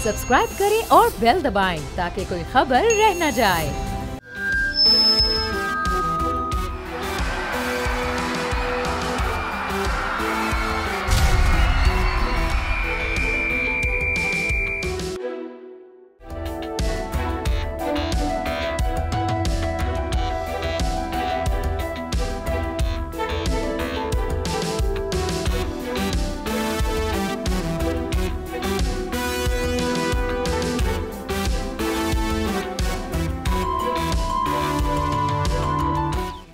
Subscribe करें और bell दबाएं ताकि कोई खबर रह न जाए।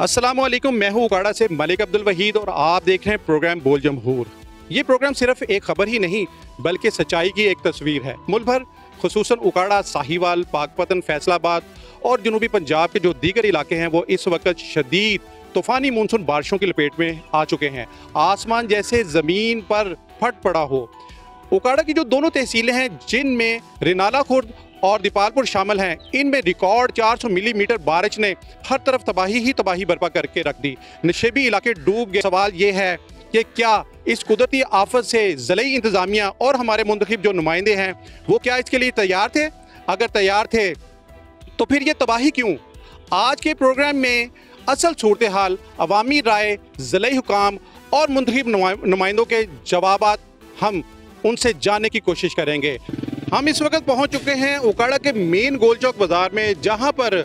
अस्सलामुअलैकुम, मैं हूँ उकाड़ा से मलिक अब्दुल वहीद और आप देख रहे हैं प्रोग्राम बोल जमहूर। ये प्रोग्राम सिर्फ एक खबर ही नहीं बल्कि सच्चाई की एक तस्वीर है। मुल्क भर खुसूसन उकाड़ा, साहिवाल, पाकपतन, फैसलाबाद और जनूबी पंजाब के जो दीगर इलाके हैं वो इस वक्त शदीद तूफ़ानी मानसून बारिशों की लपेट में आ चुके हैं। आसमान जैसे ज़मीन पर फट पड़ा हो। उकाड़ा की जो दोनों तहसीलें हैं जिनमें रिनाला खुर्द और दीपालपुर शामिल हैं, इनमें रिकॉर्ड 400 मिलीमीटर बारिश ने हर तरफ तबाही ही तबाही बर्पा करके रख दी। नशेबी इलाके डूब गए। सवाल ये है कि क्या इस कुदरती आफत से ज़िले इंतज़ामिया और हमारे मुंतखब जो नुमाइंदे हैं वो क्या इसके लिए तैयार थे? अगर तैयार थे तो फिर ये तबाही क्यों? आज के प्रोग्राम में असल सूरत हाल, अवामी राय, ज़िले हुकाम और मुंतखब नुमाइंदों के जवाबात हम उनसे जानने की कोशिश करेंगे। हम इस वक्त पहुंच चुके हैं उकाड़ा के मेन गोल चौक बाज़ार में, जहां पर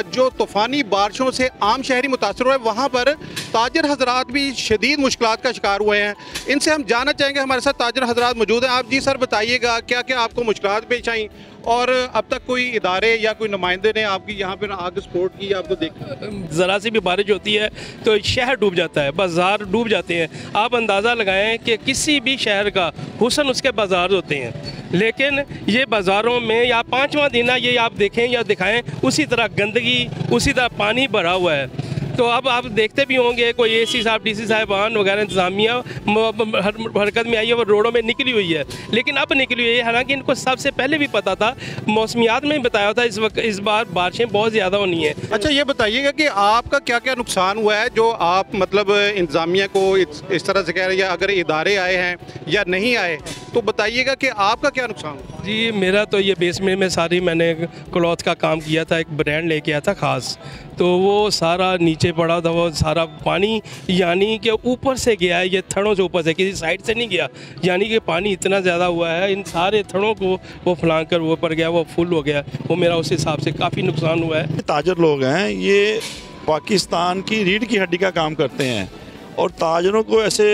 जो तूफ़ानी बारिशों से आम शहरी मुतासर हुए, वहां पर ताजर हजरात भी शदीद मुश्किलात का शिकार हुए हैं। इनसे हम जानना चाहेंगे। हमारे साथ ताजर हजरात मौजूद हैं। आप जी सर बताइएगा क्या क्या आपको मुश्किलात पेश आई और अब तक कोई इदारे या कोई नुमाइंदे ने आपकी यहाँ पर आगे सपोर्ट की, आपको देखा? ज़रा सी भी बारिश होती है तो शहर डूब जाता है, बाज़ार डूब जाते हैं। आप अंदाज़ा लगाएं कि किसी भी शहर का हुस्न उसके बाज़ार होते हैं, लेकिन ये बाज़ारों में या पाँचवा दिन ये आप देखें या दिखाएं उसी तरह गंदगी, उसी तरह पानी भरा हुआ है। तो अब आप देखते भी होंगे कोई एसी साहब, डीसी साहिबान वगैरह इंतज़ामिया हरकत में आई है, वो रोडों में निकली हुई है। लेकिन अब निकली हुई है, हालांकि इनको सबसे पहले भी पता था, मौसमियात में बताया था इस बार बारिशें बहुत ज़्यादा होनी है। अच्छा, ये बताइएगा कि आपका क्या क्या नुकसान हुआ है जो आप मतलब इंतज़ामिया को इस तरह से कह रहे हैं, या अगर इदारे आए हैं या नहीं आए तो बताइएगा कि आपका क्या नुकसान हुआ? जी, मेरा तो ये बेसमेंट में सारी मैंने क्लॉथ का काम किया था, एक ब्रांड लेके आया था ख़ास, तो वो सारा नीचे पड़ा था। वो सारा पानी यानी कि ऊपर से गया है, ये थड़ों से ऊपर से, किसी साइड से नहीं गया। यानी कि पानी इतना ज़्यादा हुआ है, इन सारे थड़ों को वो फलांग कर वो ऊपर गया, वो फुल हो गया। वो मेरा उस हिसाब से काफ़ी नुकसान हुआ है। ताजर लोग हैं, ये पाकिस्तान की रीढ़ की हड्डी का काम करते हैं और ताजरों को ऐसे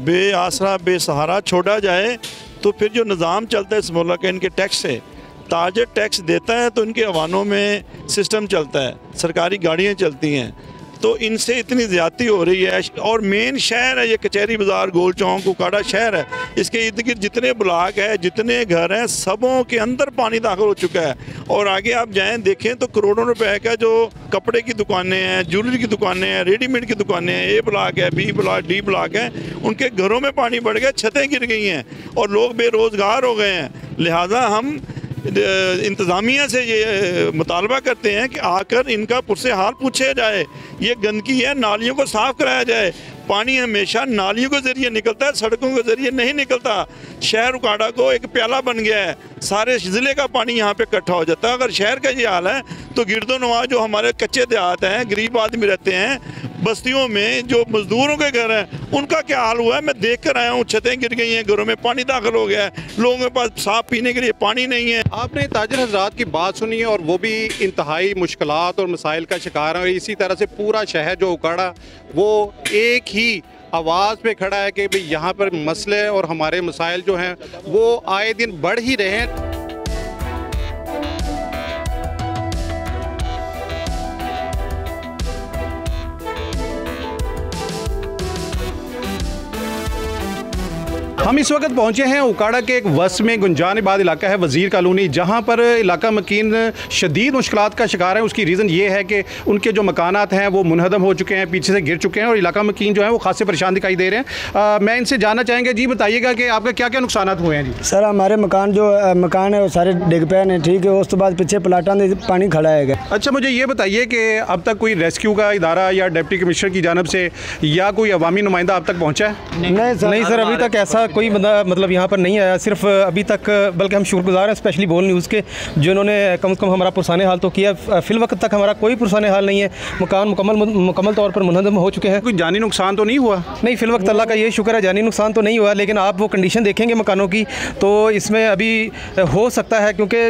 बेआसरा बेसहारा छोड़ा जाए तो फिर जो निज़ाम चलता है इस मुल्क के, इनके टैक्स से, ताजर टैक्स देता है तो इनके अवानों में सिस्टम चलता है, सरकारी गाड़ियाँ चलती हैं, तो इनसे इतनी ज़्यादती हो रही है। और मेन शहर है ये कचहरी बाज़ार, गोल चौक, उकाड़ा शहर है। इसके इर्द गिर्द जितने ब्लॉक है, जितने घर हैं, सबों के अंदर पानी दाखिल हो चुका है। और आगे आप जाएं देखें तो करोड़ों रुपए का जो कपड़े की दुकानें हैं, ज्वेलरी की दुकानें हैं, रेडीमेड की दुकानें हैं, ए ब्लॉक है, बी ब्लॉक, डी ब्लॉक है, उनके घरों में पानी बढ़ गया, छतें गिर गई हैं और लोग बेरोज़गार हो गए हैं। लिहाजा हम इंतज़ामिया से ये मुतालबा करते हैं कि आकर इनका पुरसे हाल पूछा जाए। ये गंदगी है, नालियों को साफ़ कराया जाए। पानी हमेशा नालियों के ज़रिए निकलता है, सड़कों के ज़रिए नहीं निकलता। शहर उकाड़ा को एक प्याला बन गया है, सारे ज़िले का पानी यहाँ पे इकट्ठा हो जाता है। अगर शहर का ये हाल है तो गिरदोनवा जो हमारे कच्चे देहात हैं, गरीब आदमी रहते हैं, बस्तियों में जो मज़दूरों के घर हैं, उनका क्या हाल हुआ है मैं देख कर आया हूँ। छतें गिर गई हैं, घरों में पानी दाखिल हो गया है, लोगों के पास साफ़ पीने के लिए पानी नहीं है। आपने ताजर हजरात की बात सुनी है और वो भी इंतहाई मुश्किलात और मसाइल का शिकार है। और इसी तरह से पूरा शहर जो उकाड़ा वो एक ही आवाज़ पे खड़ा है कि भाई यहाँ पर मसले और हमारे मसाइल जो हैं वो आए दिन बढ़ ही रहे हैं। हम इस वक्त पहुंचे हैं उकाड़ा के एक वस में गुंजानिबाद इलाका है, वज़ीर कॉलोनी, जहां पर इलाका मकीन शदीद मुश्किलात का शिकार है। उसकी रीज़न ये है कि उनके जो मकानात हैं वो मुनहदम हो चुके हैं, पीछे से गिर चुके हैं और इलाका मकीन जो है वो खासे परेशान दिखाई दे रहे हैं। मैं इनसे जानना चाहेंगे, जी बताइएगा कि आपके क्या क्या नुकसान हुए हैं? जी सर, हमारे मकान है वो सारे डिग पे हैं, ठीक है। उस तो बाद पीछे प्लाटा में पानी खड़ा है। अच्छा, मुझे ये बताइए कि अब तक कोई रेस्क्यू का इदारा या डिप्टी कमिश्नर की जानब से या कोई अवामी नुमाइंदा अब तक पहुँचा है? नहीं सर, अभी तक ऐसा कोई बंदा मतलब यहाँ पर नहीं आया, सिर्फ अभी तक, बल्कि हम शुक्रगुजार हैं स्पेशली बोल न्यूज़ के, जिन्होंने कम से कम हमारा पुरसाने हाल तो किया। फिल वक्त तक हमारा कोई पुरसाने हाल नहीं है, मकान मुकम्मल तौर पर मुनहदम हो चुके हैं। कोई जानी नुकसान तो नहीं हुआ? नहीं, फिल वक्त अल्लाह का ये शुक्र है जानी नुकसान तो नहीं हुआ, लेकिन आप वो कंडीशन देखेंगे मकानों की तो इसमें अभी हो सकता है, क्योंकि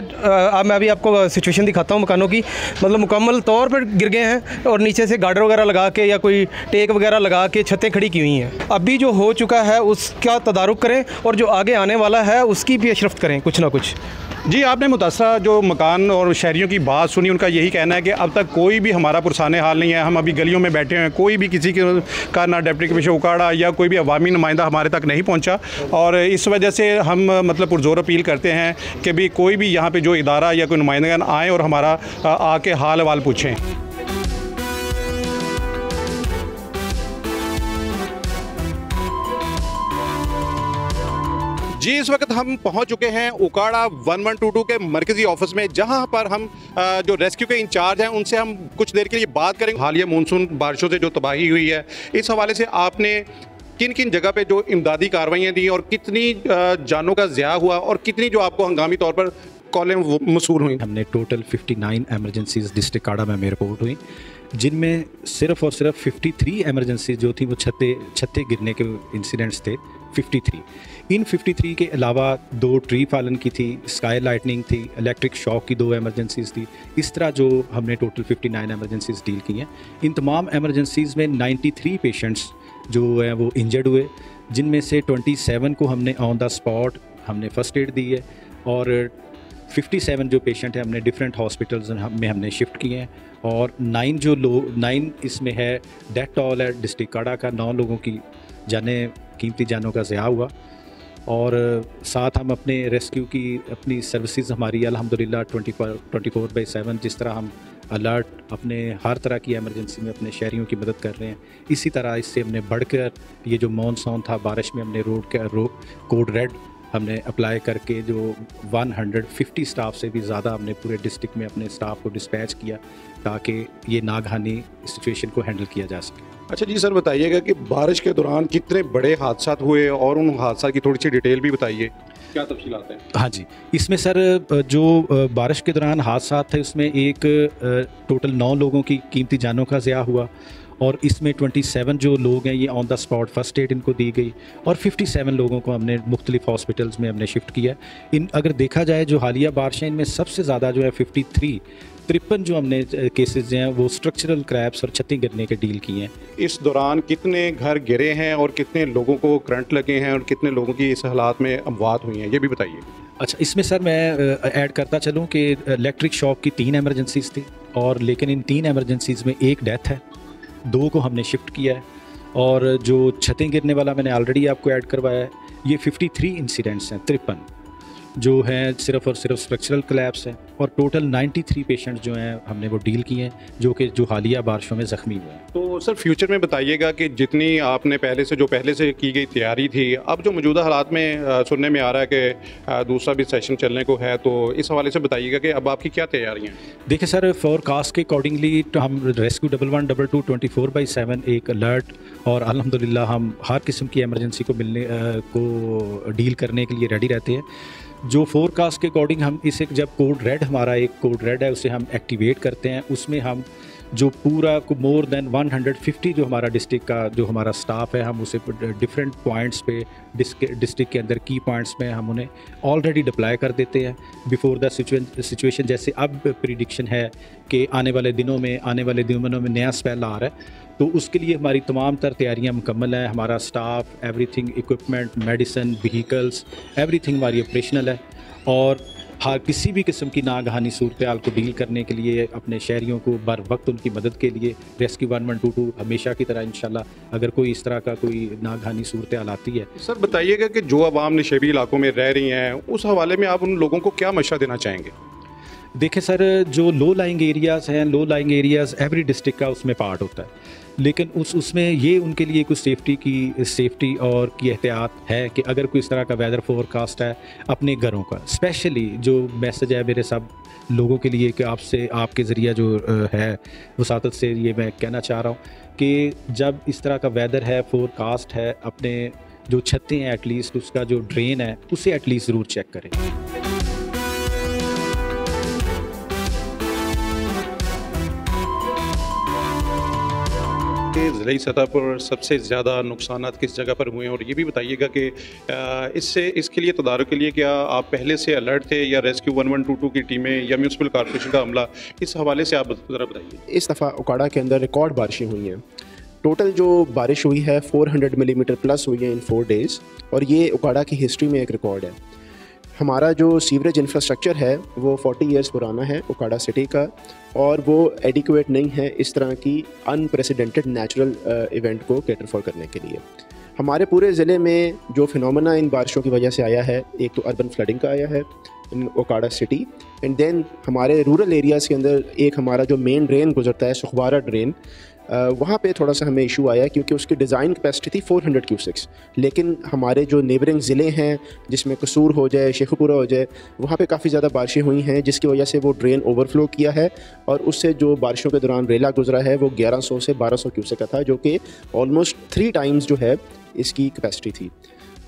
मैं अभी आपको सिचुएशन दिखाता हूँ मकानों की, मतलब मुकम्मल तौर पर गिर गए हैं और नीचे से गार्डर वगैरह लगा के या कोई टेक वगैरह लगा के छतें खड़ी की हुई हैं। अभी जो हो चुका है उसका तदारुक करें और जो आगे आने वाला है उसकी भी पेशरफ्त करें कुछ ना कुछ। जी, आपने मुतासरा जो मकान और शहरियों की बात सुनी, उनका यही कहना है कि अब तक कोई भी हमारा पुरसाने हाल नहीं है। हम अभी गलियों में बैठे हैं, कोई भी किसी का ना डिप्टी कमिश्नर उकाड़ा या कोई भी अवामी नुमाइंदा हमारे तक नहीं पहुंचा, और इस वजह से हम मतलब पुरजोर अपील करते हैं कि भी कोई भी यहाँ पे जो इदारा या कोई नुमाइंदगान आएँ और हमारा आके हाल अहवाल पूछें। जी, इस वक्त हम पहुंच चुके हैं उकाड़ा 1122 के मरकज़ी ऑफिस में, जहां पर हम जो रेस्क्यू के इंचार्ज हैं उनसे हम कुछ देर के लिए बात करेंगे। हालिया मानसून बारिशों से जो तबाही हुई है, इस हवाले से आपने किन किन जगह पे जो इमदादी कार्रवाइयाँ दी और कितनी जानों का ज़िया हुआ और कितनी जो आपको हंगामी तौर पर कॉलें मसूल हुई? हमने टोटल 59 एमरजेंसीज डिस्ट्रिक्ट काड़ा में रिपोर्ट हुई, जिनमें सिर्फ और सिर्फ 53 एमरजेंसी जो थी वो छत्ते गिरने के इंसिडेंट्स थे 53। इन 53 के अलावा 2 ट्री फॉलन की थी, स्काई लाइटनिंग थी, इलेक्ट्रिक शॉक की 2 एमरजेंसीज थी। इस तरह जो हमने टोटल 59 एमरजेंसीज डील की हैं। इन तमाम एमरजेंसीज में 93 पेशेंट्स जो हैं वो इंजर्ड हुए, जिनमें से 27 को हमने ऑन द स्पॉट हमने फ़र्स्ट एड दी है और 57 जो पेशेंट हैं हमने डिफरेंट हॉस्पिटल्स में हमने शिफ्ट किए हैं। और 9 इसमें है डेथ टॉल है डिस्ट्रिक्ट काड़ा का, 9 लोगों की कीमती जानों का ज़िया हुआ। और साथ हम अपने रेस्क्यू की अपनी सर्विसेज हमारी अल्हम्दुलिल्लाह 24/7, जिस तरह हम अलर्ट अपने हर तरह की एमरजेंसी में अपने शहरियों की मदद कर रहे हैं, इसी तरह इससे हमने बढ़कर ये जो मॉनसून था बारिश में हमने कोड रेड हमने अप्लाई करके जो 150 स्टाफ से भी ज़्यादा हमने पूरे डिस्ट्रिक्ट में अपने स्टाफ को डिस्पैच किया ताकि ये नागहानी सिचुएशन को हैंडल किया जा सके। अच्छा जी सर, बताइएगा कि बारिश के दौरान कितने बड़े हादसा हुए और उन हादसा की थोड़ी सी डिटेल भी बताइए, क्या तफसीलात हैं? हाँ जी, इसमें सर जो बारिश के दौरान हादसा थे उसमें एक टोटल 9 लोगों की कीमती जानों का ज़िया हुआ और इसमें 27 जो लोग हैं ये on the spot first aid इनको दी गई और 57 लोगों को हमने मुख्तलिफ हॉस्पिटल्स में हमने शिफ्ट किया। इन अगर देखा जाए जो हालिया बारिशें, इनमें सबसे ज़्यादा जो है 53 जो हमने केसेस हैं वो स्ट्रक्चरल क्रैप्स और छतें गिरने के डील किए हैं। इस दौरान कितने घर गिरे हैं और कितने लोगों को करंट लगे हैं और कितने लोगों की इस हालात में अमवात हुई हैं, ये भी बताइए। अच्छा, इसमें सर मैं ऐड करता चलूँ कि इलेक्ट्रिक शॉक की 3 एमरजेंसीज थी और लेकिन इन 3 एमरजेंसीज में 1 डेथ है, 2 को हमने शिफ्ट किया है और जो छतें गिरने वाला मैंने ऑलरेडी आपको ऐड करवाया है, ये 53 इंसिडेंट्स हैं, 53 जो हैं सिर्फ और सिर्फ स्ट्रक्चरल कोलैप्स हैं और टोटल 93 पेशेंट्स जो हैं हमने वो डील किए हैं जो हालिया बारिशों में ज़ख्मी हुए हैं। तो सर फ्यूचर में बताइएगा कि जितनी आपने पहले से की गई तैयारी थी, अब जो मौजूदा हालात में सुनने में आ रहा है कि दूसरा भी सेशन चलने को है, तो इस हवाले से बताइएगा कि अब आपकी क्या तैयारियाँ हैं? देखिए सर, फोरकास्ट के अकॉर्डिंगली तो हम रेस्क्यू 1122 24/7 एक अलर्ट और अल्हम्दुलिल्लाह हम हर किस्म की एमरजेंसी को डील करने के लिए रेडी रहते हैं। जो फोरकास्ट के अकॉर्डिंग हम इसे जब कोड रेड है उसे हम एक्टिवेट करते हैं, उसमें हम जो पूरा मोर देन 150 जो हमारा डिस्ट्रिक्ट का जो हमारा स्टाफ है हम उसे डिफरेंट पॉइंट्स पे डिस्ट्रिक्ट के अंदर की पॉइंट्स में हम उन्हें ऑलरेडी डिप्लॉय कर देते हैं बिफोर द सिचुएशन। जैसे अब प्रिडिक्शन है कि आने वाले दिनों में नया स्पेल आ रहा है, तो उसके लिए हमारी तमाम तर तैयारियाँ मुकम्मल हैं। हमारा staff, everything, equipment, medicine, vehicles, everything हमारी ऑपरेशनल है और हर किसी भी किस्म की नागहानी सूरत हाल को डील करने के लिए अपने शहरियों को बर वक्त उनकी मदद के लिए रेस्क्यू 1122 हमेशा की तरह इंशाल्लाह अगर कोई इस तरह का कोई नागहानी सूरत हाल आती है। सर बताइएगा कि जो अवाम नशेबी इलाकों में रह रही हैं, उस हवाले में आप उन लोगों को क्या मशवरा देना चाहेंगे? देखिए सर, जो low lying areas every district का उसमें पार्ट होता है, लेकिन उसमें ये उनके लिए कुछ सेफ्टी और की एहतियात है कि अगर कोई इस तरह का वेदर फोरकास्ट है अपने घरों का, स्पेशली जो मैसेज है मेरे सब लोगों के लिए कि आपके ज़रिया जो है वसातत से ये मैं कहना चाह रहा हूँ कि जब इस तरह का वेदर है, फोरकास्ट है, अपने जो छतें हैं एटलीस्ट उसका जो ड्रेन है उसे एटलीस्ट ज़रूर चेक करें। ज़िली सतह पर सबसे ज़्यादा नुकसानात किस जगह पर हुए हैं, और ये भी बताइएगा कि इसके लिए तदारुक के लिए क्या आप पहले से अलर्ट थे या रेस्क्यू 1122 की टीमें या म्यूनसिपल कॉर्पोरेशन का अमला, इस हवाले से आप ज़रा बताइए। इस दफ़ा उकाड़ा के अंदर रिकॉर्ड बारिशें हुई हैं। टोटल जो बारिश हुई है 400 मिलीमीटर प्लस हुई है इन 4 डेज़, और ये उकाड़ा की हिस्ट्री में एक रिकॉर्ड है। हमारा जो सीवरेज इंफ्रास्ट्रक्चर है वो 40 इयर्स पुराना है उकाड़ा सिटी का, और वो एडिक्वेट नहीं है इस तरह की अनप्रेसिडेंटेड नेचुरल इवेंट को कैटर फॉर करने के लिए। हमारे पूरे ज़िले में जो फिनोमेना इन बारिशों की वजह से आया है, एक तो अर्बन फ्लडिंग का आया है इन उकाड़ा सिटी, एंड देन हमारे रूरल एरियाज़ के अंदर एक हमारा जो मेन ड्रेन गुजरता है सुखबारा ड्रेन, वहाँ पे थोड़ा सा हमें इशू आया क्योंकि उसकी डिज़ाइन कैपेसिटी थी 400 क्यूसेक्स, लेकिन हमारे जो नेबरिंग ज़िले हैं जिसमें कसूर हो जाए, शेखुपुरा हो जाए, वहाँ पे काफ़ी ज़्यादा बारिशें हुई हैं जिसकी वजह से वो ड्रेन ओवरफ्लो किया है, और उससे जो बारिशों के दौरान रेला गुजरा है वो 1100 से 1200 क्यूसेक का था, जो कि ऑलमोस्ट 3 टाइम्स जो है इसकी कैपेसिटी थी।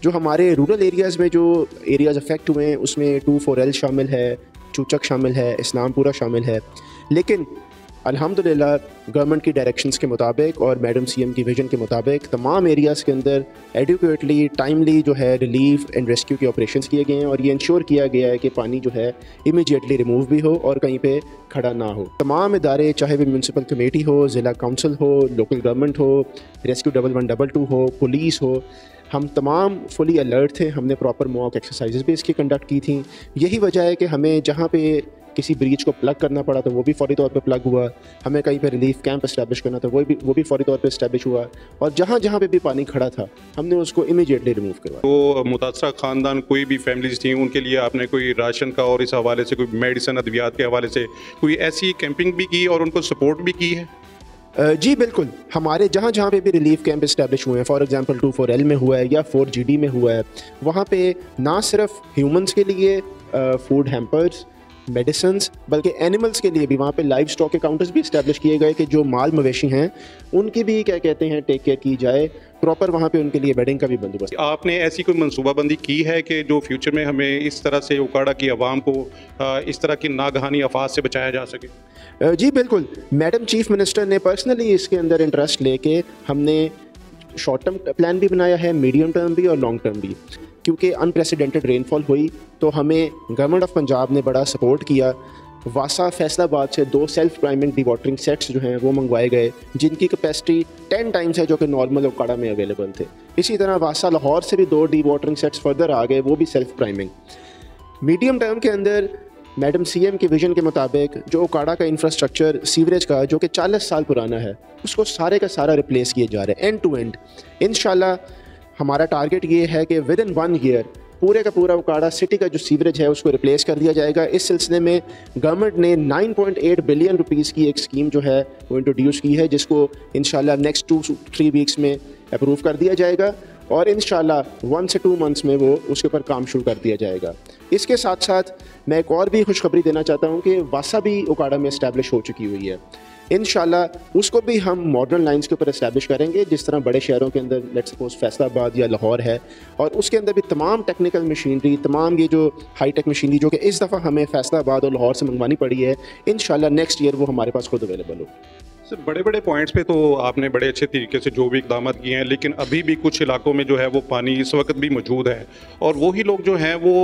जो हमारे रूरल एरियाज़ में जो एरियाज़ अफेक्ट हुए हैं उसमें 2-4L शामिल है, चूचक शामिल है, इस्लामपुरा शामिल है, लेकिन अल्हम्दुलिल्लाह गवर्नमेंट की डायरेक्शंस के मुताबिक और मैडम सीएम की विजन के मुताबिक तमाम एरियाज़ के अंदर एडिक्वेटली टाइमली जो है रिलीफ एंड रेस्क्यू के ऑपरेशंस किए गए हैं, और ये इंश्योर किया गया है कि पानी जो है इमीडिएटली रिमूव भी हो और कहीं पे खड़ा ना हो। तमाम इदारे, चाहे वो म्यूनसिपल कमेटी हो, ज़िला काउंसिल हो, लोकल गवर्नमेंट हो, रेस्क्यू 1122 हो, पुलिस हो, हम तमाम फुली अलर्ट थे। हमने प्रॉपर मॉक एक्सरसाइजेज भी इसकी कंडक्ट की थी। यही वजह है कि हमें जहाँ पे किसी ब्रीच को प्लग करना पड़ा तो वो भी फौरी तौर पे प्लग हुआ, हमें कहीं पे रिलीफ कैंप इस्टेब्लिश करना था वो भी फौरी तौर पे इस्टेब्लिश हुआ, और जहाँ जहाँ पे भी पानी खड़ा था हमने उसको इमीडिएटली रिमूव करवाया। तो मुतासरा ख़ानदान कोई भी फैमिलीज थी उनके लिए आपने कोई राशन का और इस हवाले से कोई मेडिसिन अद्वियात के हवाले से कोई ऐसी कैंपिंग भी की और उनको सपोर्ट भी की है? जी बिल्कुल, हमारे जहाँ जहाँ पे भी रिलीफ कैंप इस्टेब्लिश हुए हैं, फॉर एग्जांपल 24L में हुआ है या 4GD में हुआ है, वहाँ पे ना सिर्फ ह्यूमंस के लिए फूड हैम्पर्स, मेडिसिन्स, बल्कि एनिमल्स के लिए भी वहाँ पे लाइव स्टॉक के काउंटर्स भी इस्टेब्लिश किए गए कि जो माल मवेशी हैं उनकी भी क्या कहते हैं टेक केयर की जाए, प्रॉपर वहाँ पे उनके लिए बेडिंग का भी बंदोबस्त। आपने ऐसी कोई मनसूबाबंदी की है कि जो फ्यूचर में हमें इस तरह से उकाड़ा की आवाम को इस तरह की नागहानी आफात से बचाया जा सके? जी बिल्कुल, मैडम चीफ मिनिस्टर ने पर्सनली इसके अंदर इंटरेस्ट लेके हमने शॉर्ट टर्म प्लान भी बनाया है, मीडियम टर्म भी और लॉन्ग टर्म भी, क्योंकि अनप्रेसिडेंटेड रेनफॉल हुई तो हमें गवर्नमेंट ऑफ पंजाब ने बड़ा सपोर्ट किया। वासा फैसलाबाद से 2 self priming D watering sets जो हैं वो मंगवाए गए, जिनकी कैपेसिटी 10 टाइम्स है जो कि नॉर्मल उकाड़ा में अवेलेबल थे। इसी तरह वासा लाहौर से भी 2 डी वाटरिंग सेट्स फर्दर आ गए, वो भी सेल्फ प्राइमिंग। मीडियम टर्म के अंदर मैडम सीएम के विजन के मुताबिक जो उकाड़ा का इंफ्रास्ट्रक्चर सीवरेज का जो कि 40 साल पुराना है उसको सारे का सारा रिप्लेस किए जा रहे हैं एंड टू एंड। इंशाल्लाह हमारा टारगेट ये है कि विद इन 1 ईयर पूरे का पूरा उकाड़ा सिटी का जो सीवरेज है उसको रिप्लेस कर दिया जाएगा। इस सिलसिले में गवर्नमेंट ने 9.8 बिलियन रुपीज़ की एक स्कीम जो है वो इंट्रोड्यूस की है, जिसको इंशाल्लाह नेक्स्ट 2-3 वीक्स में अप्रूव कर दिया जाएगा और इंशाल्लाह 1 से 2 मंथ्स में वो उसके ऊपर काम शुरू कर दिया जाएगा। इसके साथ साथ मैं एक और भी खुशखबरी देना चाहता हूँ कि वासा भी उकाड़ा में इस्टेब्लिश हो चुकी हुई है। इंशाल्लाह उसको भी हम मॉडर्न लाइंस के ऊपर इस्टेब्लिश करेंगे, जिस तरह बड़े शहरों के अंदर लेट्स सपोज फैसलाबाद या लाहौर है, और उसके अंदर भी तमाम टेक्निकल मशीनरी, तमाम ये जो हाई टेक मशीनरी जो कि इस दफ़ा हमें फैसलाबाद और लाहौर से मंगवानी पड़ी है, इंशाल्लाह नेक्स्ट ईयर वो हमारे पास खुद अवेलेबल हो। सर, बड़े बड़े पॉइंट्स पे तो आपने बड़े अच्छे तरीके से जो भी इकदाम किए हैं, लेकिन अभी भी कुछ इलाकों में जो है वो पानी इस वक्त भी मौजूद है, और वही लोग जो हैं वो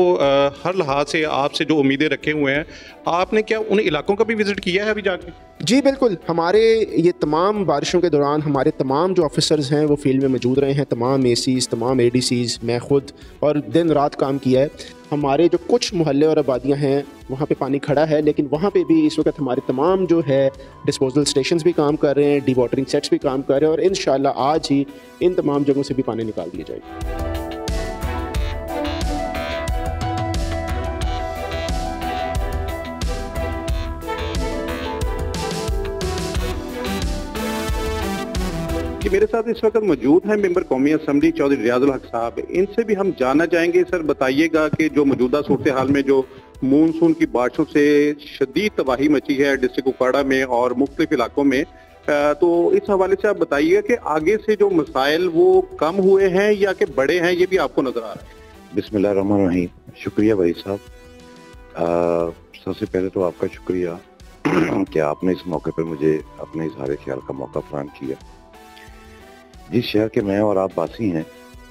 हर लिहाज से आपसे जो उम्मीदें रखे हुए हैं, आपने क्या उन इलाकों का भी विज़िट किया है अभी जाके? जी बिल्कुल, हमारे ये तमाम बारिशों के दौरान हमारे तमाम जो ऑफिसर्स हैं वो फील्ड में मौजूद रहे हैं, तमाम ACs, तमाम ADCs, मैं खुद, और दिन रात काम किया है। हमारे जो कुछ मोहल्ले और आबादियां हैं वहाँ पे पानी खड़ा है, लेकिन वहाँ पे भी इस वक्त हमारे तमाम जो है डिस्पोजल स्टेशंस भी काम कर रहे हैं, डी वाटरिंग सेट्स भी काम कर रहे हैं, और इंशाल्लाह आज ही इन तमाम जगहों से भी पानी निकाल दिया जाएगा। मेरे साथ इस वक्त मौजूद हैं मेंबर कौमी असम्बली चौधरी रियाजुल हक साहब। इनसे भी हम जानना चाहेंगे, सर बताइएगा कि जो मौजूदा सूरत हाल में जो मानसून की बारिशों से शदीद तबाही मची है डिस्ट्रिक्ट उकाड़ा में और मुख्तलिफ इलाकों में, तो इस हवाले से आप बताइए कि आगे से जो मसाइल वो कम हुए हैं या कि बड़े हैं, ये भी आपको नजर आ रहा है? बिस्मिल्लाहिर्रहमानिर्रहीम। शुक्रिया भाई साहब। सबसे पहले तो आपका शुक्रिया कि आपने इस मौके पर मुझे अपने इजहार ख्याल का मौका फराहम किया। जिस शहर के मैं और आप वासी हैं,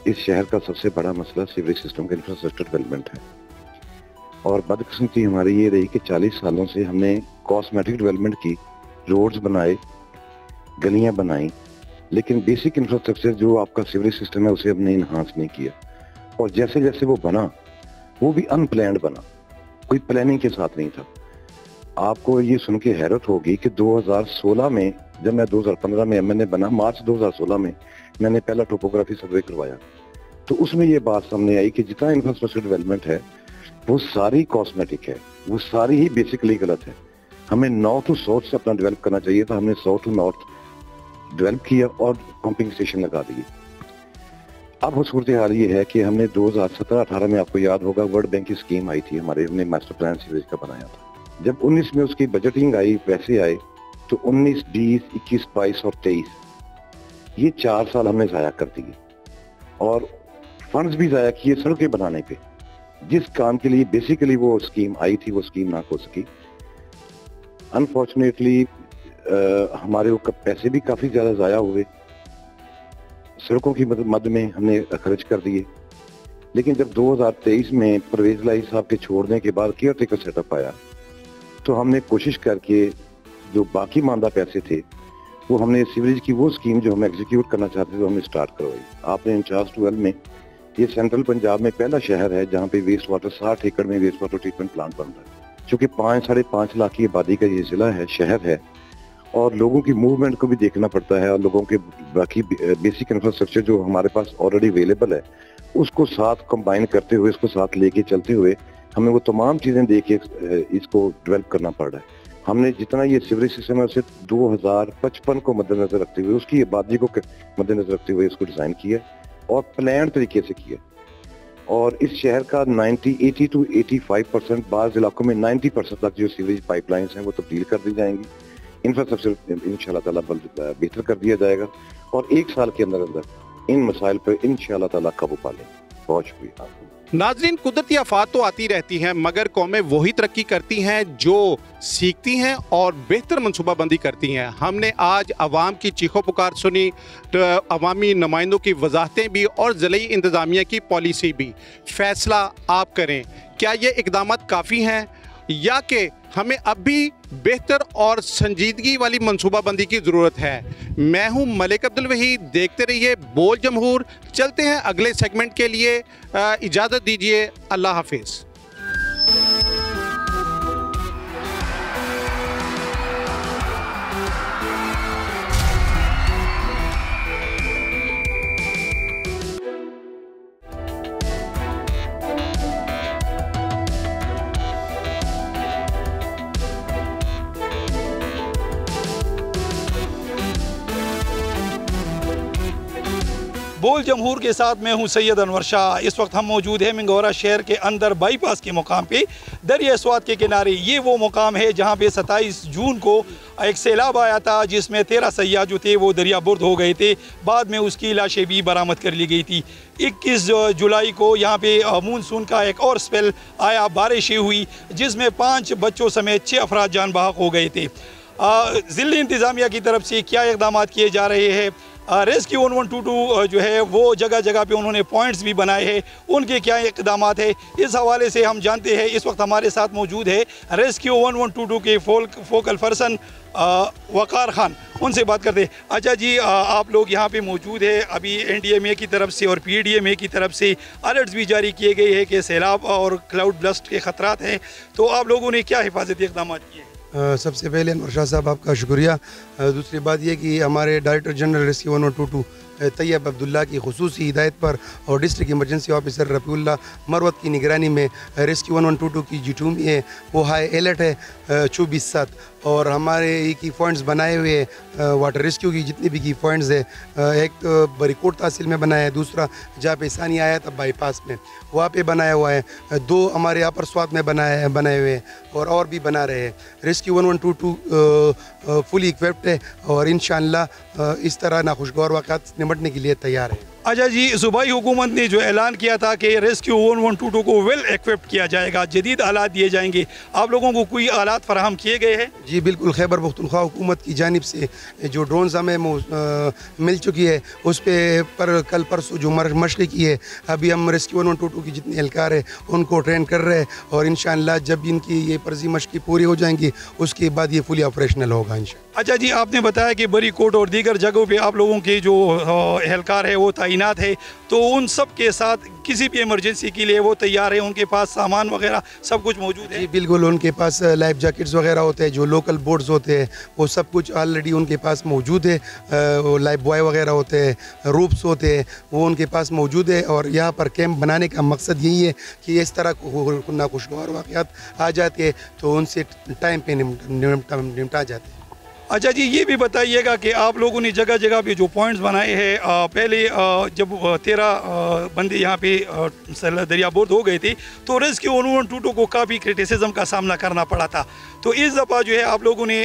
इस शहर का सबसे बड़ा मसला सीवरेज सिस्टम का इंफ्रास्ट्रक्चर डेवलपमेंट है। और बदकिस्मती हमारी ये रही कि 40 सालों से हमने कॉस्मेटिक डेवलपमेंट की, रोड्स बनाए, गलियां बनाई, लेकिन बेसिक इंफ्रास्ट्रक्चर जो आपका सीवरेज सिस्टम है उसे हमने इन्हांस नहीं किया। और जैसे जैसे वो बना, वो भी अनप्लैन्ड बना, कोई प्लानिंग के साथ नहीं था। आपको ये सुन के हैरत होगी कि 2016 में, जब मैं 2015 में एमएनए बना, मार्च 2016 में मैंने पहला टोपोग्राफी सर्वे करवाया, तो उसमें ये बात सामने आई कि जितना इंफ्रास्ट्रक्चर डेवलपमेंट है वो सारी कॉस्मेटिक है, वो सारी ही बेसिकली गलत है। हमें नॉर्थ टू साउथ से अपना डेवलप करना चाहिए था, हमने साउथ टू नॉर्थ डेवलप किया और पंपिंग स्टेशन लगा दिए। अब सूरत हाल ये है कि हमने 2017-18 में, आपको याद होगा, वर्ल्ड बैंक की स्कीम आई थी हमारे, हमने मास्टर प्लान सीवरेज का बनाया था। जब 19 में उसकी बजटिंग आई, पैसे आए, तो 19, 20, 21, 22 और 23 ये 4 साल हमने ज़ाया कर दिए और फंड्स भी ज़ाया किए सड़कें बनाने पे। जिस काम के लिए बेसिकली वो स्कीम आई थी, वो स्कीम ना हो सकी। अनफॉर्चुनेटली हमारे वो पैसे भी काफ़ी ज़्यादा ज़ाया हुए, सड़कों की मद में हमने खर्च कर दिए। लेकिन जब 2023 में परवेज लाई साहब के छोड़ने के बाद केयर टेकर सेटअप आया, तो हमने कोशिश करके जो बाकी मानदा पैसे थे वो हमने सीवरेज की वो स्कीम जो हम एग्जीक्यूट करना चाहते थे वो हमने स्टार्ट करवाई। आपने इंचार्ज 12 में, ये सेंट्रल पंजाब में पहला शहर है जहाँ पे वेस्ट वाटर 60 एकड़ में वेस्ट वाटर ट्रीटमेंट प्लांट बन रहा है। चूँकि 5-5.5 लाख की आबादी का ये जिला है, शहर है, और लोगों की मूवमेंट को भी देखना पड़ता है और लोगों के बाकी बेसिक इंफ्रास्ट्रक्चर जो हमारे पास ऑलरेडी अवेलेबल है उसको साथ कंबाइन करते हुए, उसको साथ लेके चलते हुए हमें वो तमाम चीज़ें देख के इसको डेवलप करना पड़ रहा है। हमने जितना ये सीवरेज सिस्टम है उसे 2055 को मद्देनजर रखते हुए, उसकी आबादी को मद्देनजर रखते हुए इसको डिज़ाइन किया और प्लान तरीके से किया। और इस शहर का 80 to 85%, बाज़ इलाकों में 90% तक जो सीवरेज पाइपलाइंस हैं वो तब्दील कर दी जाएंगी। इंफ्रास्ट्रक्चर इंशाल्लाह ताला बेहतर कर दिया जाएगा और 1 साल के अंदर अंदर इन मसाइल पर इंशाल्लाह ताला काबू पा लेंगे। बहुत शुक्रिया। नाज़रीन, कुदरती आफात तो आती रहती हैं, मगर कौमें वही तरक्की करती हैं जो सीखती हैं और बेहतर मनसूबाबंदी करती हैं। हमने आज अवाम की चीखों पुकार सुनी, तो अवामी नुमाइंदों की वजाहतें भी और ज़िली इंतज़ामिया की पॉलिसी भी। फ़ैसला आप करें, क्या ये इक़दाम काफ़ी हैं या कि हमें अब भी बेहतर और संजीदगी वाली मनसूबाबंदी की ज़रूरत है। मैं हूं मलिक अब्दुल वहीद, देखते रहिए बोल जमहूर। चलते हैं अगले सेगमेंट के लिए, इजाज़त दीजिए, अल्लाह हाफिज़। बोल जमहूर के साथ मैं हूं सैयद अनवर शाह। इस वक्त हम मौजूद हैं मिंगोरा शहर के अंदर बाईपास के मुकाम पे, दरिया स्वात के किनारे। ये वो मुकाम है जहां पे 27 जून को एक सैलाब आया था जिसमें 13 सयाह जो थे वो दरिया बुर्द हो गए थे। बाद में उसकी लाशें भी बरामद कर ली गई थी। 21 जुलाई को यहाँ पे मानसून का एक और स्पेल आया, बारिशें हुई जिसमें 5 बच्चों समेत 6 अफराद जान बहक हो गए थे। ज़िली इंतज़ामिया की तरफ से क्या इक़दाम किए जा रहे हैं, रेस्क्यू 1122 जो है वो जगह जगह पे उन्होंने पॉइंट्स भी बनाए हैं, उनके क्या इक़दाम है, इस हवाले से हम जानते हैं। इस वक्त हमारे साथ मौजूद है रेस्क्यू 1122 के फोकल पर्सन वक़ार खान, उनसे बात करते हैं। अच्छा जी, आप लोग यहाँ पे मौजूद है, अभी NDMA की तरफ से और PDMA की तरफ से अलर्ट्स भी जारी किए गए हैं कि सैलाब और क्लाउड ब्लस्ट के ख़तरात हैं, तो आप लोगों ने क्या हिफाजती इक़दाम किए हैं? सबसे पहले अनवर शाह साहब आपका शुक्रिया। दूसरी बात ये कि हमारे director general rescue 1122 Tayyab Abdullah की खुसूसी हिदायत पर और district emergency officer Rafiullah Marwat की निगरानी में रेस्क्यू 1122 की जी2 में है, वो हाई अलर्ट है 24/7। और हमारे की पॉइंट्स बनाए हुए वाटर रेस्क्यू की जितनी भी की पॉइंट्स है, एक बरीकोट तहसील में बनाया है, दूसरा जहाँ पे सानी आया था बाईपास में वहाँ पे बनाया हुआ है, 2 हमारे अपर स्वात में बनाए हुए हैं और भी बना रहे हैं। रेस्क्यू 1122 फुली इक्विप्ड है और इंशाअल्लाह इस तरह नाखुशगवार वाक़यात निपटने के लिए तैयार है। अच्छा जी, सूबाई हुकूमत ने जो ऐलान किया था कि रेस्क्यू 1122 को वेल इक्विप्ड किया जाएगा, जदीद आलात दिए जाएंगे, आप लोगों को कोई आलात फराहम किए गए हैं? जी बिल्कुल, खैबर पख्तूनख्वा हुकूमत की जानिब से जो ड्रोन्स हमें मिल चुकी है उस पर कल परसों जो मशक़ की है, अभी हम रेस्क्यू 1122 की जितने एहलकार है उनको ट्रेन कर रहे हैं और इंशाअल्लाह जब इनकी ये फर्जी मशक़ पूरी हो जाएंगी उसके बाद ये फुली ऑपरेशनल होगा इंशाअल्लाह। अच्छा जी, आपने बताया कि बरी कोट और दीगर जगहों पे आप लोगों के जो एहलकार है वो तैनात है, तो उन सब के साथ किसी भी इमरजेंसी के लिए वो तैयार है, उनके पास सामान वगैरह सब कुछ मौजूद है? जी बिल्कुल, उनके पास लाइफ जैकेट्स वगैरह होते हैं, जो लोकल बोट्स होते हैं वो सब कुछ ऑलरेडी उनके पास मौजूद है, लाइफ बॉय वगैरह होते हैं, रूप्स होते हैं, वो उनके पास मौजूद है। और यहाँ पर कैंप बनाने का मकसद यही है कि इस तरह नाखुशगवार वाक़यात आ जाते हैं तो उनसे टाइम पे निपटा जाते हैं। अच्छा जी, ये भी बताइएगा कि आप लोगों ने जगह जगह पे जो पॉइंट्स बनाए हैं, पहले जब 13 बंदे यहाँ पे दरियाबोर्द हो गए थे तो रेस्क्यू 1122 को काफ़ी क्रिटिसिज्म का सामना करना पड़ा था, तो इस दफ़ा जो है आप लोगों ने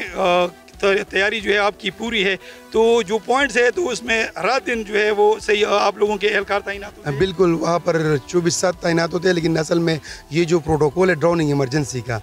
तैयारी जो है आपकी पूरी है, तो जो पॉइंट्स है तो उसमें रात दिन जो है वो सही आप लोगों के एहलकार तैनात होते हैं? बिल्कुल, वहाँ पर 24/7 तैनात होते हैं, लेकिन असल में ये जो प्रोटोकॉल है ड्राउनिंग इमरजेंसी का,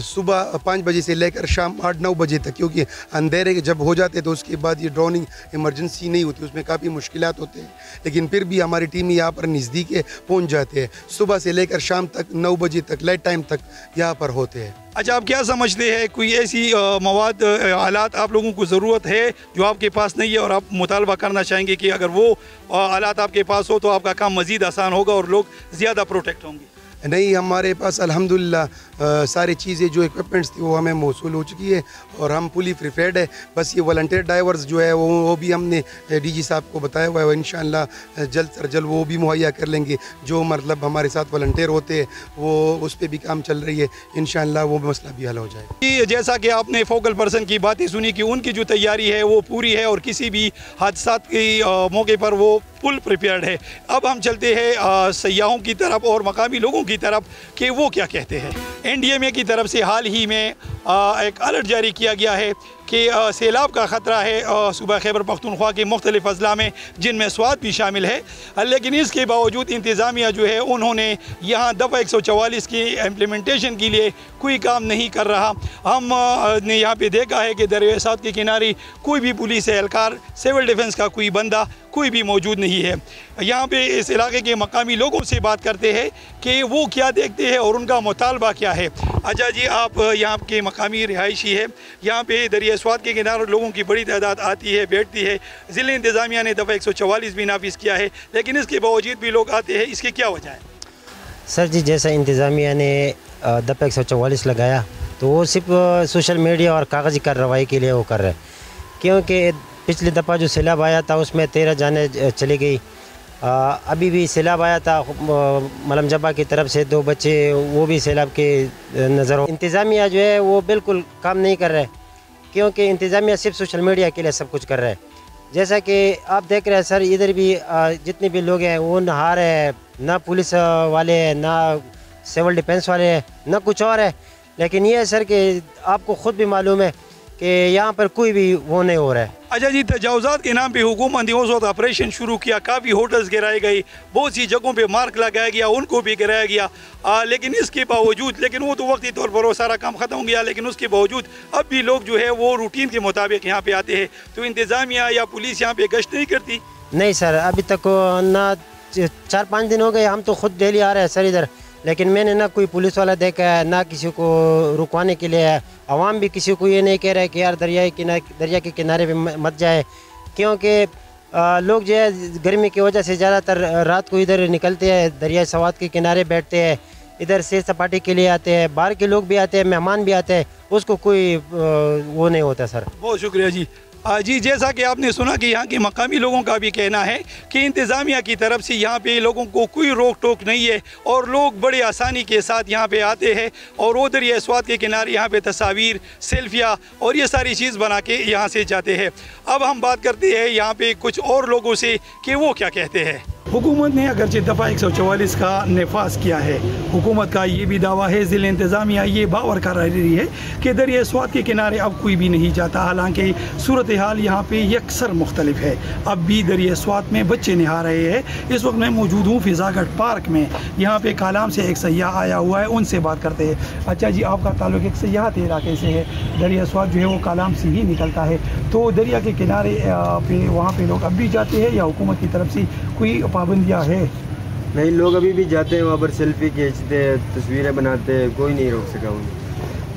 सुबह 5 बजे से लेकर शाम 8-9 बजे तक, क्योंकि अंधेरे जब हो जाते तो उसके बाद ये ड्राउनिंग इमरजेंसी नहीं होती, उसमें काफ़ी मुश्किलात होते हैं, लेकिन फिर भी हमारी टीम यहाँ पर नज़दीक पहुँच जाते हैं। सुबह से लेकर शाम तक 9 बजे तक लाइट टाइम तक यहाँ पर होते हैं। अच्छा, आप क्या समझते हैं, कोई ऐसी मवाद आलात आप लोगों को ज़रूरत है जो आपके पास नहीं है और आप मुतालबा करना चाहेंगे कि अगर वो आलात आपके पास हो तो आपका काम मज़ीद आसान होगा और लोग ज़्यादा प्रोटेक्ट होंगे? नहीं, हमारे पास अल्हम्दुलिल्लाह सारी चीज़ें जो इक्विपमेंट्स थी वो हमें मौसूल हो चुकी है और हम फुली प्रिपेयर्ड है। बस ये वॉलंटियर डाइवर्स जो है वो भी हमने डीजी साहब को बताया हुआ है, इंशाअल्लाह जल्द से जल्द वो भी मुहैया कर लेंगे। जो मतलब हमारे साथ वॉलंटियर होते हैं वो उस पर भी काम चल रही है, इंशाअल्लाह वो मसला भी हल हो जाएगा। जैसा कि आपने फोकल पर्सन की बातें सुनी कि उनकी जो तैयारी है वो पूरी है और किसी भी हादसा के मौके पर वो फुल प्रिपेयर्ड है। अब हम चलते हैं सयाहों की तरफ और मकामी लोगों की तरफ कि वो क्या कहते हैं। NDMA की तरफ से हाल ही में एक अलर्ट जारी किया गया है कि सैलाब का ख़तरा है सूबा खैबर पख्तूनख्वा के मुख्तलिफ़ अज़ला में, जिनमें स्वात भी शामिल है, लेकिन इसके बावजूद इंतज़ामिया जो है उन्होंने यहाँ दफ़ा 144 की इम्प्लीमेंटेशन के लिए कोई काम नहीं कर रहा। हम ने यहाँ पे देखा है कि दरिया सात के किनारे कोई भी पुलिस एहलकार, सिविल डिफेंस का कोई बंदा कोई भी मौजूद नहीं है। यहाँ पे इस इलाके के मकामी लोगों से बात करते हैं कि वो क्या देखते हैं और उनका मुतालबा क्या है। अच्छा जी, आप यहाँ के मकामी रिहायशी है, यहाँ पे दरिया स्वात के किनारे लोगों की बड़ी तादाद आती है, बैठती है। ज़िला इंतज़ामिया ने दफ़ा 144 भी नाफिज किया है, लेकिन इसके बावजूद भी लोग आते हैं, इसकी क्या वजह है? सर जी, जैसा इंतज़ामिया ने दफ़ा 144 लगाया तो वो सिर्फ सोशल मीडिया और कागज़ी कार्रवाई के लिए वो कर रहे हैं, क्योंकि पिछली दफ़ा जो सैलाब आया था उसमें 13 जाने चली गई। अभी भी सैलाब आया था मलम जबा की तरफ से 2 बच्चे, वो भी सैलाब के नज़र। इंतज़ामिया जो है वो बिल्कुल काम नहीं कर रहे, क्योंकि इंतज़ामिया सिर्फ सोशल मीडिया के लिए सब कुछ कर रहे हैं। जैसा कि आप देख रहे हैं सर, इधर भी जितने भी लोग हैं वो नहा रहे हैं, ना पुलिस वाले हैं, ना सिविल डिफेंस वाले हैं, ना कुछ और है। लेकिन ये है सर कि आपको ख़ुद भी मालूम है कि यहाँ पर कोई भी वो नहीं हो रहा है। अच्छा जी, तजावुज़ात के नाम पे हुकूमत ने उस वक्त ऑपरेशन शुरू किया, काफ़ी होटल्स गिराए गए, बहुत सी जगहों पे मार्क लगाया गया, उनको भी गिराया गया, लेकिन इसके बावजूद, लेकिन वो तो वक्ती तौर पर वो सारा काम ख़त्म हो गया, लेकिन उसके बावजूद अब भी लोग जो है वो रूटीन के मुताबिक यहाँ पे आते हैं। तो इंतज़ामिया या पुलिस यहाँ पे गश्त नहीं करती? नहीं सर, अभी तक ना 4-5 दिन हो गए, हम तो खुद डेली आ रहे हैं सर इधर, लेकिन मैंने ना कोई पुलिस वाला देखा है, ना किसी को रुकवाने के लिए। आवाम भी किसी को ये नहीं कह रहा है कि यार दरिया के किनारे पे मत जाए, क्योंकि लोग जो है गर्मी की वजह से ज़्यादातर रात को इधर निकलते हैं, दरिया सवात के किनारे बैठते हैं, इधर सैर सपाटी के लिए आते हैं, बाहर के लोग भी आते हैं, मेहमान भी आते हैं, उसको कोई वो नहीं होता सर। बहुत शुक्रिया जी। जी, जैसा कि आपने सुना कि यहाँ के मकामी लोगों का भी कहना है कि इंतज़ामिया की तरफ से यहाँ पे लोगों को कोई रोक टोक नहीं है और लोग बड़े आसानी के साथ यहाँ पे आते हैं और वो दरिया स्वात के किनारे यहाँ पे तस्वीर, सेल्फिया और ये सारी चीज़ बना के यहाँ से जाते हैं। अब हम बात करते हैं यहाँ पे कुछ और लोगों से कि वो क्या कहते हैं। हुकूमत ने अगरचे दफ़ा 144 का नफाज किया है। हुकूमत का ये भी दावा है, ज़िला इंतज़ामिया ये बावर कर रही है कि दरिया स्वात के किनारे अब कोई भी नहीं जाता। हालांकि सूरत हाल यहाँ पे यकसर मुख्तलिफ है। अब भी दरिया स्वात में बच्चे नहा रहे हैं। इस वक्त मैं मौजूद हूँ फिजागढ़ पार्क में। यहाँ पे कालाम से एक सयाह आया हुआ है, उनसे बात करते हैं। अच्छा जी, आपका ताल्लुक एक सयाहती इलाके से है, दरिया स्वात जो है वो कालाम से ही निकलता है, तो दरिया के किनारे पे वहाँ पे लोग अब भी जाते हैं या हुकूमत की तरफ से कोई पाबंदियाँ है? नहीं, लोग अभी भी जाते हैं वहाँ पर, सेल्फी खींचते हैं, तस्वीरें बनाते हैं, कोई नहीं रोक सका उन्हें।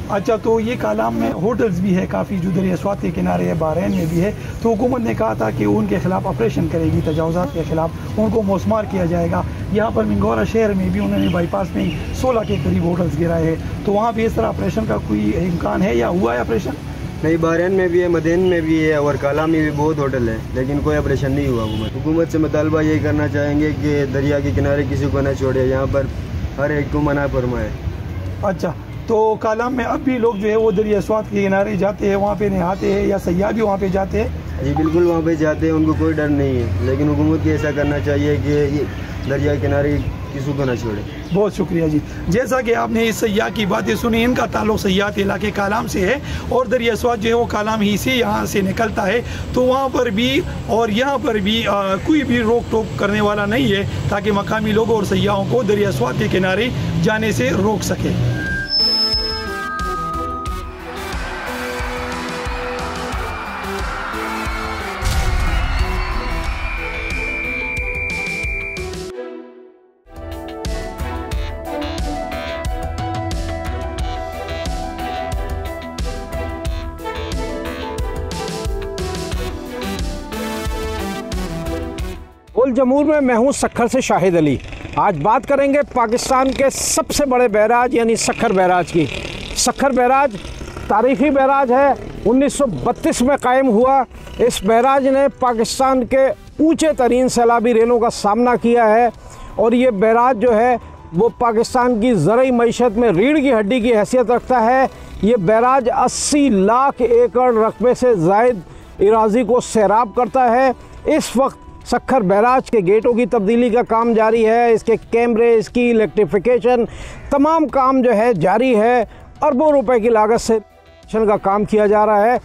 अच्छा, तो ये कालाम में होटल्स भी है काफ़ी जो दरिया स्वात के किनारे है, बहरीन में भी है, तो हुकूमत ने कहा था कि उनके खिलाफ ऑपरेशन करेगी, तजावुज़ात के खिलाफ उनको मौसमार किया जाएगा। यहाँ पर मिंगोरा शहर में भी उन्होंने बाईपास में 16 के करीब होटल्स गिराए हैं, तो वहाँ भी इस तरह ऑपरेशन का कोई इम्कान है या हुआ है ऑपरेशन? नहीं, बहरीन में भी है, मदीन में भी है और कालाम में भी बहुत होटल है, लेकिन कोई ऑपरेशन नहीं हुआ। हुकूमत से मुतालबा यही करना चाहेंगे कि दरिया के किनारे किसी को न छोड़े, यहाँ पर हर एक को मना फरमाए। अच्छा, तो कालाम में अब भी लोग जो है वो दरिया स्वात के किनारे जाते हैं, वहाँ पे नहाते हैं या सयाह भी वहाँ पे जाते हैं? जी बिल्कुल, वहाँ पे जाते हैं, उनको कोई डर नहीं है, लेकिन हुकूमत को ऐसा करना चाहिए कि दरिया के किनारे किसी को ना छोड़े। बहुत शुक्रिया जी। जैसा कि आपने इस सयाह की बातें सुनी, इनका ताल्लुक सयाहत इलाके कालाम से है और दरिया स्वात जो है वो कालाम ही से यहाँ से निकलता है, तो वहाँ पर भी और यहाँ पर भी कोई भी रोक टोक करने वाला नहीं है ताकि मकामी लोगों और सयाहों को दरिया स्वात के किनारे जाने से रोक सके। बोल जमहूर में मैं हूँ सखर से शाहिद अली। आज बात करेंगे पाकिस्तान के सबसे बड़े बैराज यानी सखर बैराज की। सखर बैराज तारीखी बैराज है, 1932 में कायम हुआ। इस बैराज ने पाकिस्तान के ऊंचे तरीन सैलाबी रेलों का सामना किया है और ये बैराज जो है वो पाकिस्तान की ज़रई मईशत में रीढ़ की हड्डी की हैसियत रखता है। ये बैराज 80 लाख एकड़ रकबे से ज़ायद इराज़ी को सैराब करता है। इस वक्त सखर बैराज के गेटों की तब्दीली का काम जारी है, इसके कैमरे, इसकी इलेक्ट्रिफिकेशन, तमाम काम जो है जारी है। अरबों रुपए की लागत से का काम किया जा रहा है।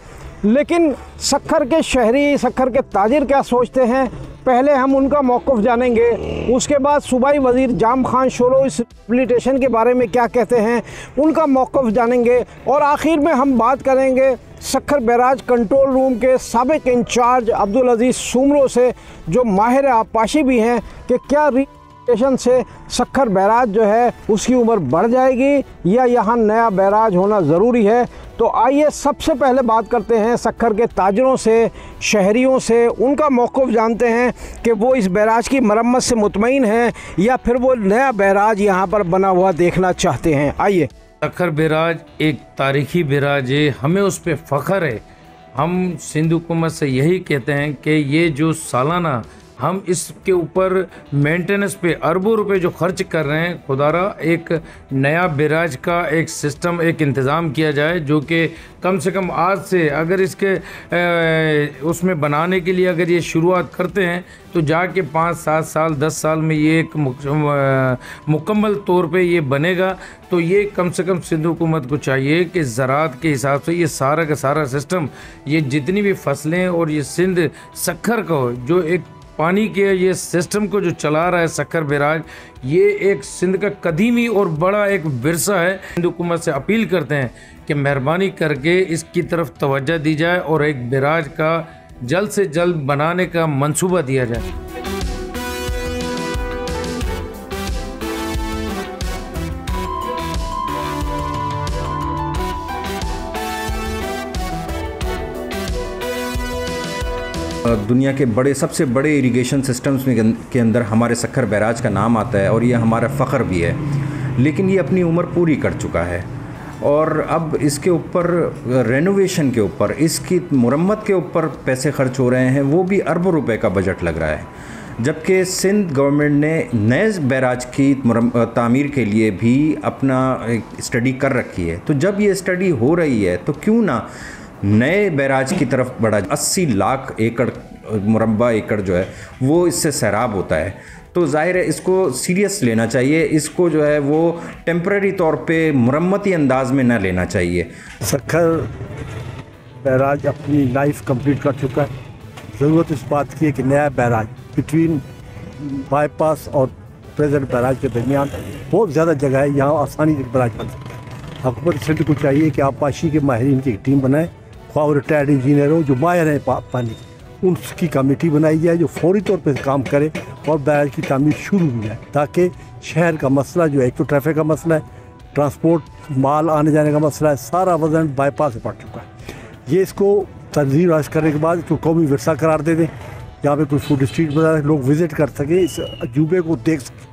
लेकिन सखर के शहरी, सखर के ताजिर क्या सोचते हैं, पहले हम उनका मौक़िफ़ जानेंगे। उसके बाद सूबाई वज़ीर जाम खान शोरो इस रिहेबिलिटेशन के बारे में क्या कहते हैं, उनका मौक़िफ़ जानेंगे। और आखिर में हम बात करेंगे सखर बैराज कंट्रोल रूम के साबिक़ इंचार्ज अब्दुल अजीज़ सूमरो से, जो माहिर आबपाशी भी हैं, कि क्या रिहेबिलिटेशन से सखर बैराज जो है उसकी उम्र बढ़ जाएगी या यहाँ नया बैराज होना ज़रूरी है। तो आइए सबसे पहले बात करते हैं सखर के ताजरों से, शहरियों से, उनका मौक़िफ़ जानते हैं कि वो इस बैराज की मरम्मत से मुतमईन हैं या फिर वो नया बैराज यहाँ पर बना हुआ देखना चाहते हैं। आइए। सखर बैराज एक तारीखी बैराज है, हमें उस पर फ़ख्र है। हम सिंध हुकूमत से यही कहते हैं कि ये जो सालाना हम इसके ऊपर मेंटेनेंस पे अरबों रुपए जो खर्च कर रहे हैं, खुदारा एक नया बैराज का एक सिस्टम, एक इंतज़ाम किया जाए जो कि कम से कम आज से अगर इसके उसमें बनाने के लिए अगर ये शुरुआत करते हैं तो जाके 5, 7 साल, 10 साल में ये एक मुकम्मल तौर पे ये बनेगा। तो ये कम से कम सिंध हुकूमत को चाहिए कि ज़राअत के हिसाब से ये सारा का सारा सिस्टम, ये जितनी भी फसलें और ये सिंध सखर को जो एक पानी के ये सिस्टम को जो चला रहा है सखर बैराज, ये एक सिंध का कदीमी और बड़ा एक विरसा है। सिंध हुकूमत से अपील करते हैं कि मेहरबानी करके इसकी तरफ तवज्जो दी जाए और एक बैराज का जल्द से जल्द बनाने का मंसूबा दिया जाए। दुनिया के सबसे बड़े इरिगेशन सिस्टम्स के अंदर हमारे सखर बैराज का नाम आता है और ये हमारा फ़ख्र भी है। लेकिन ये अपनी उम्र पूरी कर चुका है और अब इसके ऊपर रेनोवेशन के ऊपर, इसकी मुरम्मत के ऊपर पैसे खर्च हो रहे हैं, वो भी अरबों रुपए का बजट लग रहा है। जबकि सिंध गवर्नमेंट ने नए बैराज की तामीर के लिए भी अपना स्टडी कर रखी है। तो जब ये स्टडी हो रही है तो क्यों ना नए बैराज की तरफ बढ़ा। 80 लाख एकड़ मुरब्बा एकड़ जो है वो इससे सैराब होता है। तो जाहिर है इसको सीरियस लेना चाहिए, इसको जो है वो टेम्परेरी तौर पे मुरम्मती अंदाज में ना लेना चाहिए। सक्खर बैराज अपनी लाइफ कंप्लीट कर चुका है। ज़रूरत इस बात की है कि नया बैराज बिटवीन बाईपास और प्रेजेंट बैराज के दरमियान बहुत ज़्यादा जगह है, यहाँ आसानी से बैराज बन सकता है। हुकूमत सिंध को चाहिए कि आबपाशी के माहिरीन की एक टीम बनाए, ख्वाह रिटायर्ड इंजीनियर हो जो माहिर हैं पानी की, उनकी कमेटी बनाई जाए जो फौरी तौर पर काम करे और बैराज की तामीर शुरू हो जाए, ताकि शहर का मसला जो है, एक तो ट्रैफिक का मसला है, ट्रांसपोर्ट माल आने जाने का मसला है, सारा वजन बाईपास से पड़ चुका है। ये इसको तनजीम राज करने के बाद इसको कौमी विरसा करार दे दें, यहाँ पे कोई फूड स्ट्रीट बना लोग विजिट कर सकें, इस अजूबे को देख सकें।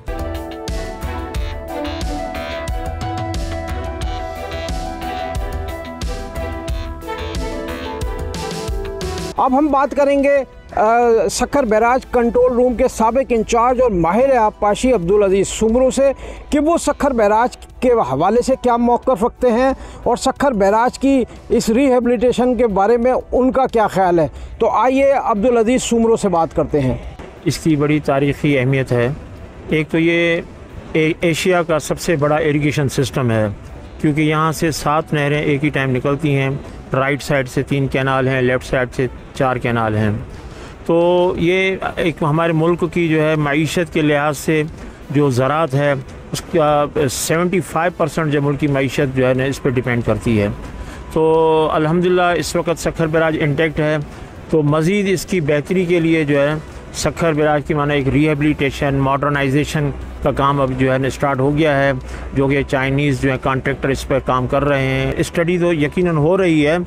अब हम बात करेंगे सक्खर बैराज कंट्रोल रूम के साबिक इंचार्ज और माहिर आबपाशी अब्दुल अजीज़ सुमरू से कि वो सक्खर बैराज के हवाले से क्या मौक़िफ़ रखते हैं और सक्खर बैराज की इस रिहेबिलिटेशन के बारे में उनका क्या ख्याल है। तो आइए अब्दुल अजीज़ सुमरू से बात करते हैं। इसकी बड़ी तारीख़ी अहमियत है। एक तो ये एशिया का सबसे बड़ा इरिगेशन सिस्टम है, क्योंकि यहाँ से 7 नहरें एक ही टाइम निकलती हैं। राइट साइड से 3 कैनाल हैं, लेफ़्ट साइड से 4 कैनाल हैं। तो ये एक हमारे मुल्क की जो है मईशत के लिहाज से जो ज़राअत है उसका 75% जो मुल्क की मईशत जो है ना इस पर डिपेंड करती है। तो अल्हम्दुलिल्लाह इस वक्त सक्खर बैराज इंटैक्ट है। तो मज़ीद इसकी बेहतरी के लिए जो है सक्खर बैराज की माना एक रिहेबिलिटेशन मॉडर्नाइजेशन का काम अब जो है ना स्टार्ट हो गया है, जो कि चाइनीज़ जो है कॉन्ट्रैक्टर इस पर काम कर रहे हैं। स्टडी तो यकीनन हो रही है,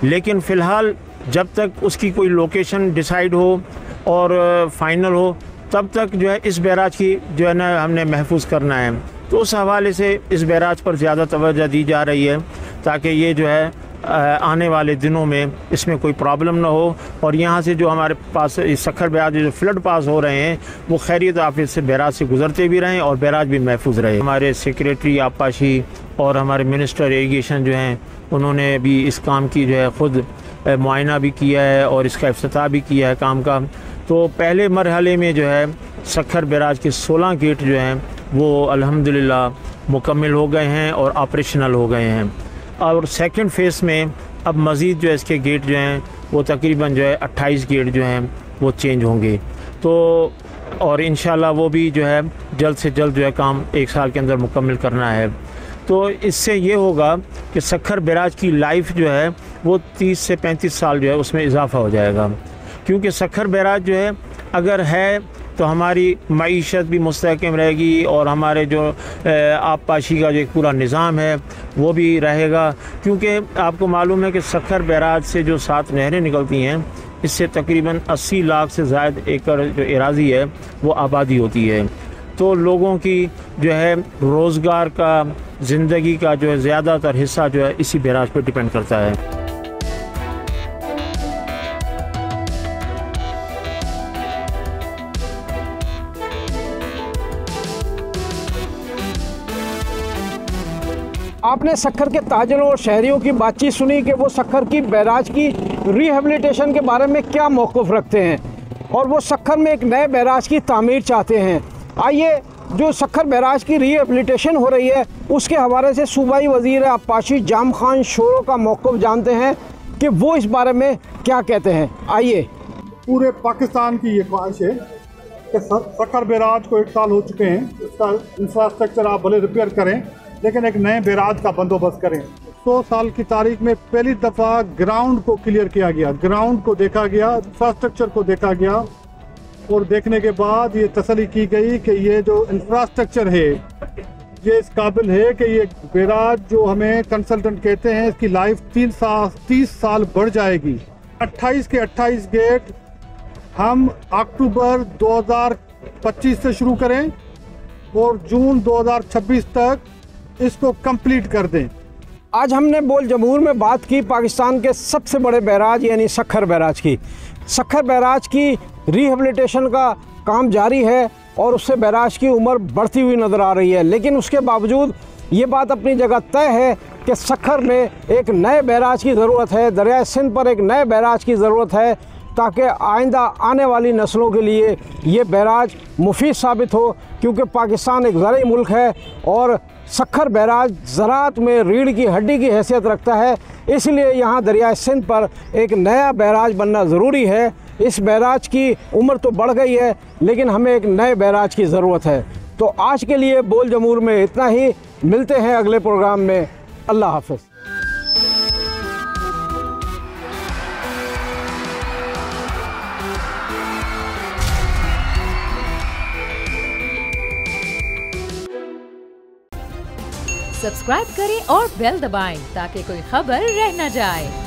लेकिन फ़िलहाल जब तक उसकी कोई लोकेशन डिसाइड हो और फाइनल हो तब तक जो है इस बैराज की जो है ना हमने महफूज करना है। तो उस हवाले से इस बैराज पर ज़्यादा तवज्जो दी जा रही है ताकि ये जो है आने वाले दिनों में इसमें कोई प्रॉब्लम ना हो और यहाँ से जो हमारे पास इस सक्खर बैराज जो फ्लड पास हो रहे हैं वो खैरियत आफियत से बैराज से गुजरते भी रहें और बैराज भी महफूज रहे। हमारे सेक्रेटरी आबपाशी और हमारे मिनिस्टर इरीगेशन जो हैं उन्होंने भी इस काम की जो है ख़ुद मुआयना भी किया है और इसका इफ्तिताह भी किया है काम का। तो पहले मरहले में जो है सक्खर बैराज के 16 गेट जो हैं वो अल्हम्दुलिल्लाह मुकम्मल हो गए हैं और ऑपरेशनल हो गए हैं। और सेकंड फेज़ में अब मज़ीद जो है इसके गेट जो हैं वो तकरीबन जो है 28 गेट जो हैं वो चेंज होंगे। तो और इंशाल्लाह वो भी जो है जल्द से जल्द जो है काम 1 साल के अंदर मुकम्मल करना है। तो इससे ये होगा कि सक्खर बैराज की लाइफ जो है वो 30 से 35 साल जो है उसमें इजाफ़ा हो जाएगा, क्योंकि सक्खर बैराज जो है अगर है तो हमारी मईशत भी मुस्तहकम रहेगी और हमारे जो आबपाशी का जो एक पूरा निज़ाम है वो भी रहेगा। क्योंकि आपको मालूम है कि सक्खर बैराज से जो 7 नहरें निकलती हैं इससे तकरीबन 80 लाख से ज़ायद एकड़ जो एराज़ी है वो आबादी होती है। तो लोगों की जो है रोज़गार का ज़िंदगी का जो है ज़्यादातर हिस्सा जो है इसी बैराज पर डिपेंड करता है। आपने सक्खर के ताजरों और शहरियों की बातचीत सुनी कि वो सक्खर की बैराज की रिहेबिलिटेशन के बारे में क्या मौक़िफ़ रखते हैं और वो सक्खर में एक नए बैराज की तामीर चाहते हैं। आइए जो सक्खर बैराज की रिहेबिलिटेशन हो रही है उसके हवाले से सूबाई वज़ीर आबपाशी जाम खान शोरो का मौक़िफ़ जानते हैं कि वो इस बारे में क्या कहते हैं। आइए। पूरे पाकिस्तान की ये ख्वाहिश है कि सक्खर बैराज को 1 साल हो चुके हैं, इसका इंफ्रास्ट्रक्चर आप भले रिपेयर करें लेकिन एक नए बैराज का बंदोबस्त करें। 100 साल की तारीख में पहली दफ़ा ग्राउंड को क्लियर किया गया, ग्राउंड को देखा गया, इंफ्रास्ट्रक्चर को देखा गया और देखने के बाद ये तसल्ली की गई कि ये जो इंफ्रास्ट्रक्चर है ये इस काबिल है कि ये बैराज जो हमें कंसल्टेंट कहते हैं इसकी लाइफ 30 साल बढ़ जाएगी। 28 के 28 गेट हम अक्टूबर 2025 से शुरू करें और जून 2026 तक इसको कंप्लीट कर दें। आज हमने बोल जमहूर में बात की पाकिस्तान के सबसे बड़े बैराज यानी सक्खर बैराज की। सक्खर बैराज की रिहेबिलिटेशन का काम जारी है और उससे बैराज की उम्र बढ़ती हुई नज़र आ रही है, लेकिन उसके बावजूद ये बात अपनी जगह तय है कि सक्खर में एक नए बैराज की ज़रूरत है, दरियाए सिंध पर एक नए बैराज की ज़रूरत है ताकि आइंदा आने वाली नस्लों के लिए ये बैराज मुफीद साबित हो, क्योंकि पाकिस्तान एक ज़राई मुल्क है और सक्खर बैराज ज़राअत में रीढ़ की हड्डी की हैसियत रखता है। इसलिए यहाँ दरियाए सिंध पर एक नया बैराज बनना ज़रूरी है। इस बैराज की उम्र तो बढ़ गई है, लेकिन हमें एक नए बैराज की ज़रूरत है। तो आज के लिए बोल जमहूर में इतना ही। मिलते हैं अगले प्रोग्राम में। अल्लाह हाफ़िज़। सब्सक्राइब करें और बेल दबाएं ताकि कोई खबर रह न जाए।